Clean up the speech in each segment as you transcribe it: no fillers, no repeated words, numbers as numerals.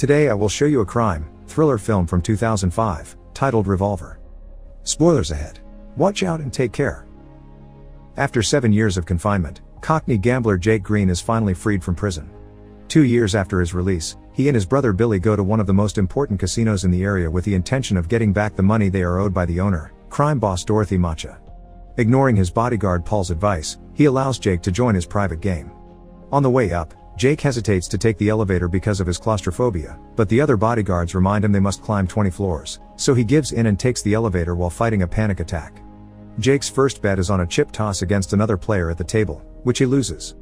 Today I will show you a crime, thriller film from 2005, titled Revolver. Spoilers ahead. Watch out and take care. After 7 years of confinement, Cockney gambler Jake Green is finally freed from prison. 2 years after his release, he and his brother Billy go to one of the most important casinos in the area with the intention of getting back the money they are owed by the owner, crime boss Dorothy Macha. Ignoring his bodyguard Paul's advice, he allows Jake to join his private game. On the way up, Jake hesitates to take the elevator because of his claustrophobia, but the other bodyguards remind him they must climb 20 floors, so he gives in and takes the elevator while fighting a panic attack. Jake's first bet is on a chip toss against another player at the table, which he loses.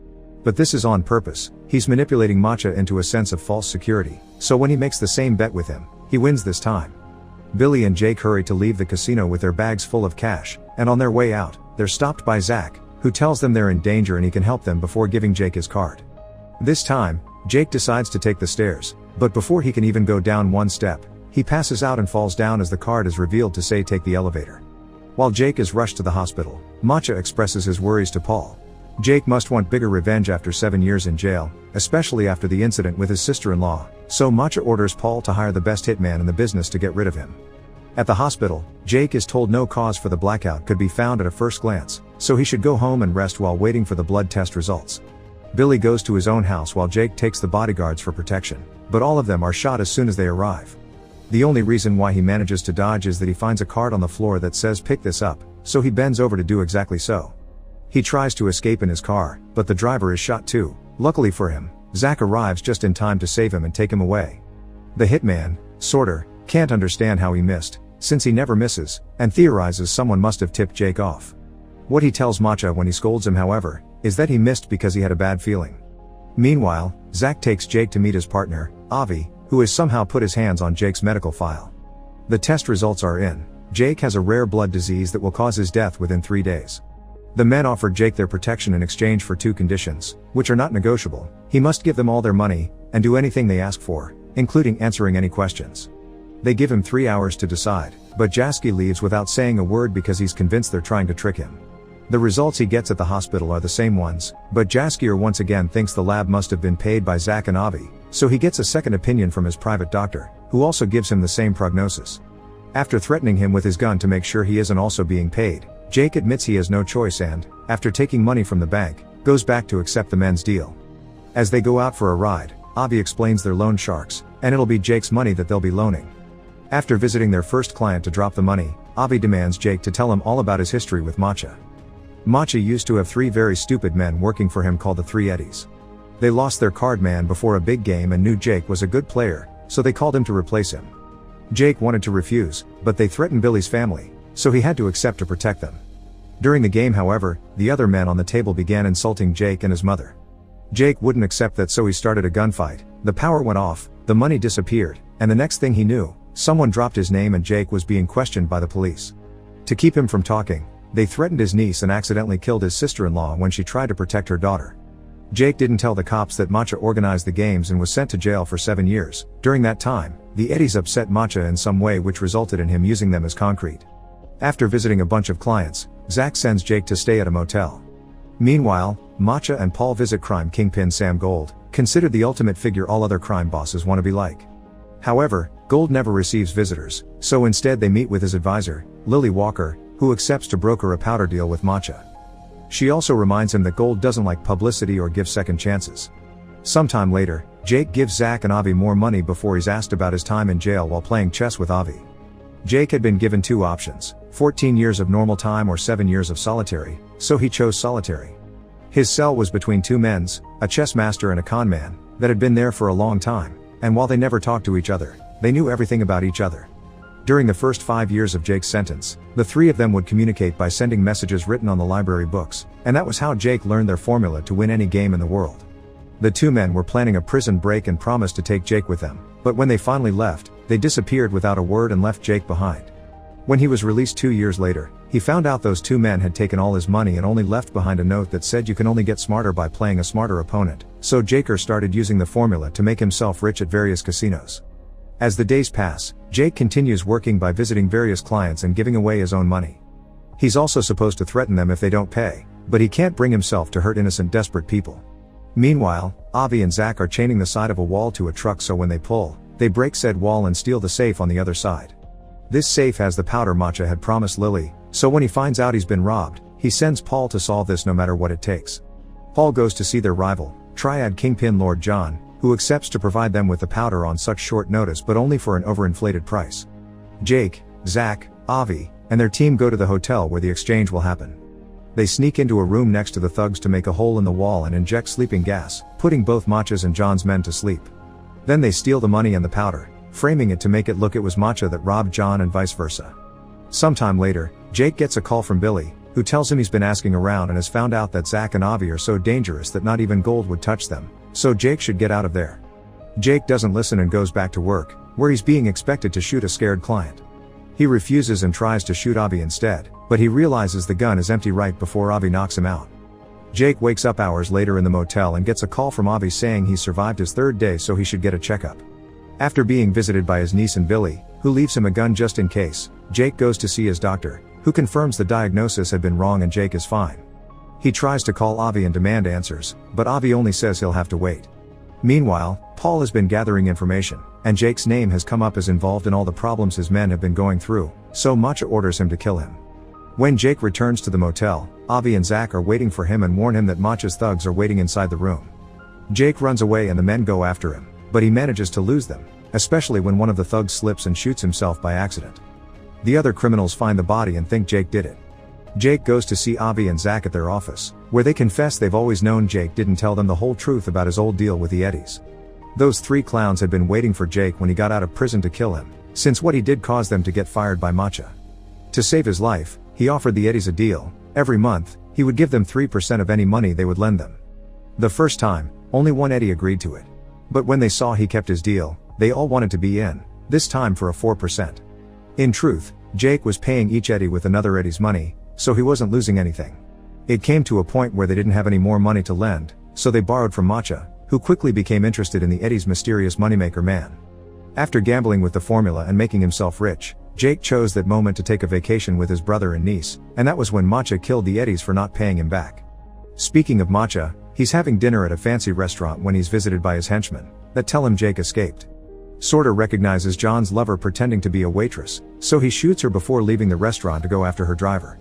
But this is on purpose. He's manipulating Macha into a sense of false security, so when he makes the same bet with him, he wins this time. Billy and Jake hurry to leave the casino with their bags full of cash, and on their way out, they're stopped by Zach, who tells them they're in danger and he can help them before giving Jake his card. This time, Jake decides to take the stairs, but before he can even go down one step, he passes out and falls down as the card is revealed to say take the elevator. While Jake is rushed to the hospital, Macha expresses his worries to Paul. Jake must want bigger revenge after 7 years in jail, especially after the incident with his sister-in-law, so Macha orders Paul to hire the best hitman in the business to get rid of him. At the hospital, Jake is told no cause for the blackout could be found at a first glance, so he should go home and rest while waiting for the blood test results. Billy goes to his own house while Jake takes the bodyguards for protection, but all of them are shot as soon as they arrive. The only reason why he manages to dodge is that he finds a card on the floor that says pick this up, so he bends over to do exactly so. He tries to escape in his car, but the driver is shot too. Luckily for him, Zach arrives just in time to save him and take him away. The hitman, Sorter, can't understand how he missed, since he never misses, and theorizes someone must have tipped Jake off. What he tells Macha when he scolds him, however, is that he missed because he had a bad feeling. Meanwhile, Zach takes Jake to meet his partner, Avi, who has somehow put his hands on Jake's medical file. The test results are in. Jake has a rare blood disease that will cause his death within 3 days. The men offered Jake their protection in exchange for 2 conditions, which are not negotiable. He must give them all their money, and do anything they ask for, including answering any questions. They give him 3 hours to decide, but Jasky leaves without saying a word because he's convinced they're trying to trick him. The results he gets at the hospital are the same ones, but Jaskier once again thinks the lab must have been paid by Zach and Avi, so he gets a second opinion from his private doctor, who also gives him the same prognosis. After threatening him with his gun to make sure he isn't also being paid, Jake admits he has no choice and, after taking money from the bank, goes back to accept the men's deal. As they go out for a ride, Avi explains they're loan sharks, and it'll be Jake's money that they'll be loaning. After visiting their first client to drop the money, Avi demands Jake to tell him all about his history with Macha. Macha used to have 3 very stupid men working for him called the 3 Eddies. They lost their card man before a big game and knew Jake was a good player, so they called him to replace him. Jake wanted to refuse, but they threatened Billy's family, so he had to accept to protect them. During the game, however, the other men on the table began insulting Jake and his mother. Jake wouldn't accept that, so he started a gunfight. The power went off, the money disappeared, and the next thing he knew, someone dropped his name and Jake was being questioned by the police. To keep him from talking, they threatened his niece and accidentally killed his sister-in-law when she tried to protect her daughter. Jake didn't tell the cops that Macha organized the games and was sent to jail for 7 years. During that time, the Eddies upset Macha in some way, which resulted in him using them as concrete. After visiting a bunch of clients, Zach sends Jake to stay at a motel. Meanwhile, Macha and Paul visit crime kingpin Sam Gold, considered the ultimate figure all other crime bosses want to be like. However, Gold never receives visitors, so instead they meet with his advisor, Lily Walker, who accepts to broker a powder deal with Macha. She also reminds him that Gold doesn't like publicity or give second chances. Sometime later, Jake gives Zach and Avi more money before he's asked about his time in jail while playing chess with Avi. Jake had been given 2 options, 14 years of normal time or 7 years of solitary, so he chose solitary. His cell was between 2 men's, a chess master and a con man, that had been there for a long time, and while they never talked to each other, they knew everything about each other. During the first 5 years of Jake's sentence, the 3 of them would communicate by sending messages written on the library books, and that was how Jake learned their formula to win any game in the world. The 2 men were planning a prison break and promised to take Jake with them, but when they finally left, they disappeared without a word and left Jake behind. When he was released 2 years later, he found out those 2 men had taken all his money and only left behind a note that said you can only get smarter by playing a smarter opponent, so Jake started using the formula to make himself rich at various casinos. As the days pass, Jake continues working by visiting various clients and giving away his own money. He's also supposed to threaten them if they don't pay, but he can't bring himself to hurt innocent, desperate people. Meanwhile, Avi and Zach are chaining the side of a wall to a truck so when they pull, They break said wall and steal the safe on the other side. This safe has the powder Matcha had promised Lily, so when he finds out he's been robbed, he sends Paul to solve this no matter what it takes. Paul goes to see their rival, Triad Kingpin Lord John, who accepts to provide them with the powder on such short notice but only for an overinflated price. Jake, Zach, Avi, and their team go to the hotel where the exchange will happen. They sneak into a room next to the thugs to make a hole in the wall and inject sleeping gas, putting both Matcha's and John's men to sleep. Then they steal the money and the powder, framing it to make it look it was Matcha that robbed John and vice versa. Sometime later, Jake gets a call from Billy, who tells him he's been asking around and has found out that Zach and Avi are so dangerous that not even gold would touch them, so Jake should get out of there. Jake doesn't listen and goes back to work, where he's being expected to shoot a scared client. He refuses and tries to shoot Avi instead, but he realizes the gun is empty right before Avi knocks him out. Jake wakes up hours later in the motel and gets a call from Avi saying he's survived his third day so he should get a checkup. After being visited by his niece and Billy, who leaves him a gun just in case, Jake goes to see his doctor, who confirms the diagnosis had been wrong and Jake is fine. He tries to call Avi and demand answers, but Avi only says he'll have to wait. Meanwhile, Paul has been gathering information, and Jake's name has come up as involved in all the problems his men have been going through, so Matcha orders him to kill him. When Jake returns to the motel, Avi and Zach are waiting for him and warn him that Matcha's thugs are waiting inside the room. Jake runs away and the men go after him, but he manages to lose them, especially when one of the thugs slips and shoots himself by accident. The other criminals find the body and think Jake did it. Jake goes to see Avi and Zach at their office, where they confess they've always known Jake didn't tell them the whole truth about his old deal with the Eddies. Those three clowns had been waiting for Jake when he got out of prison to kill him, since what he did caused them to get fired by Matcha. To save his life, he offered the Eddies a deal. Every month, he would give them 3% of any money they would lend them. The first time, only one Eddie agreed to it. But when they saw he kept his deal, they all wanted to be in, this time for a 4%. In truth, Jake was paying each Eddie with another Eddie's money, so he wasn't losing anything. It came to a point where they didn't have any more money to lend, so they borrowed from Matcha, who quickly became interested in the Eddie's mysterious moneymaker man. After gambling with the formula and making himself rich, Jake chose that moment to take a vacation with his brother and niece, and that was when Matcha killed the Eddies for not paying him back. Speaking of Matcha, he's having dinner at a fancy restaurant when he's visited by his henchmen, that tell him Jake escaped. Sorter recognizes John's lover pretending to be a waitress, so he shoots her before leaving the restaurant to go after her driver.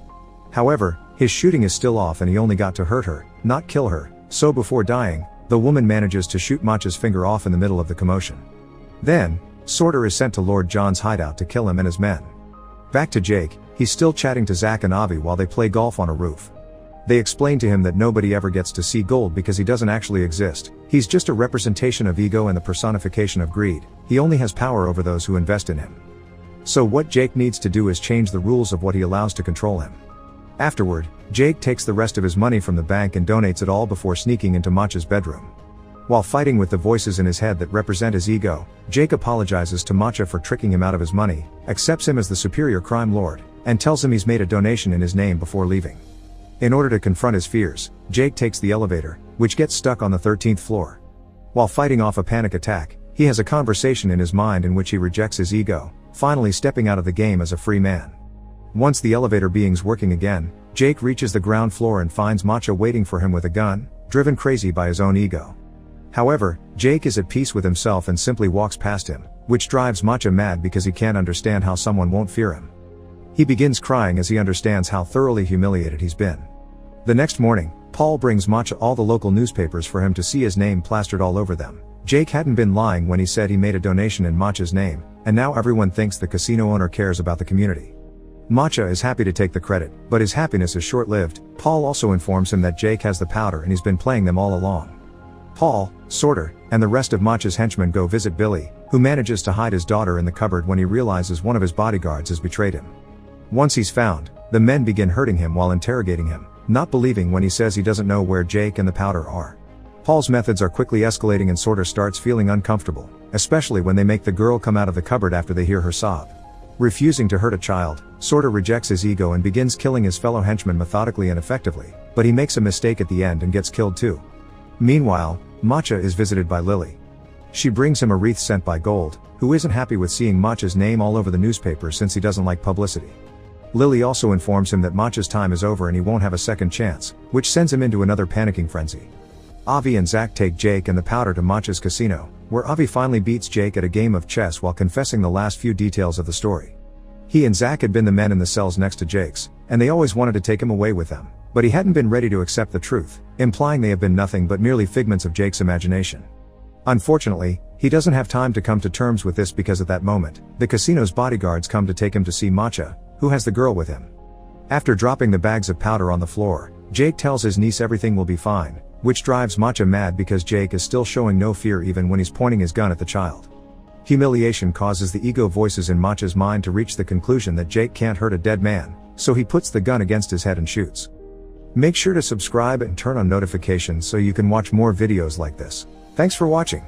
However, his shooting is still off and he only got to hurt her, not kill her, so before dying, the woman manages to shoot Matcha's finger off in the middle of the commotion. Then, Sorter is sent to Lord John's hideout to kill him and his men. Back to Jake, he's still chatting to Zach and Avi while they play golf on a roof. They explain to him that nobody ever gets to see gold because he doesn't actually exist, he's just a representation of ego and the personification of greed, he only has power over those who invest in him. So what Jake needs to do is change the rules of what he allows to control him. Afterward, Jake takes the rest of his money from the bank and donates it all before sneaking into Matcha's bedroom. While fighting with the voices in his head that represent his ego, Jake apologizes to Matcha for tricking him out of his money, accepts him as the superior crime lord, and tells him he's made a donation in his name before leaving. In order to confront his fears, Jake takes the elevator, which gets stuck on the 13th floor. While fighting off a panic attack, he has a conversation in his mind in which he rejects his ego, finally stepping out of the game as a free man. Once the elevator being's working again, Jake reaches the ground floor and finds Matcha waiting for him with a gun, driven crazy by his own ego. However, Jake is at peace with himself and simply walks past him, which drives Matcha mad because he can't understand how someone won't fear him. He begins crying as he understands how thoroughly humiliated he's been. The next morning, Paul brings Matcha all the local newspapers for him to see his name plastered all over them. Jake hadn't been lying when he said he made a donation in Matcha's name, and now everyone thinks the casino owner cares about the community. Matcha is happy to take the credit, but his happiness is short-lived. Paul also informs him that Jake has the powder and he's been playing them all along. Paul, Sorter, and the rest of Matcha's henchmen go visit Billy, who manages to hide his daughter in the cupboard when he realizes one of his bodyguards has betrayed him. Once he's found, the men begin hurting him while interrogating him, not believing when he says he doesn't know where Jake and the powder are. Paul's methods are quickly escalating and Sorter starts feeling uncomfortable, especially when they make the girl come out of the cupboard after they hear her sob. Refusing to hurt a child, Sorter rejects his ego and begins killing his fellow henchmen methodically and effectively, but he makes a mistake at the end and gets killed too. Meanwhile, Matcha is visited by Lily. She brings him a wreath sent by Gold, who isn't happy with seeing Matcha's name all over the newspaper since he doesn't like publicity. Lily also informs him that Matcha's time is over and he won't have a second chance, which sends him into another panicking frenzy. Avi and Zach take Jake and the powder to Matcha's casino, where Avi finally beats Jake at a game of chess while confessing the last few details of the story. He and Zach had been the men in the cells next to Jake's, and they always wanted to take him away with them, but he hadn't been ready to accept the truth, implying they have been nothing but merely figments of Jake's imagination. Unfortunately, he doesn't have time to come to terms with this because at that moment, the casino's bodyguards come to take him to see Matcha, who has the girl with him. After dropping the bags of powder on the floor, Jake tells his niece everything will be fine, which drives Matcha mad because Jake is still showing no fear even when he's pointing his gun at the child. Humiliation causes the ego voices in Matcha's mind to reach the conclusion that Jake can't hurt a dead man, so he puts the gun against his head and shoots. Make sure to subscribe and turn on notifications so you can watch more videos like this. Thanks for watching.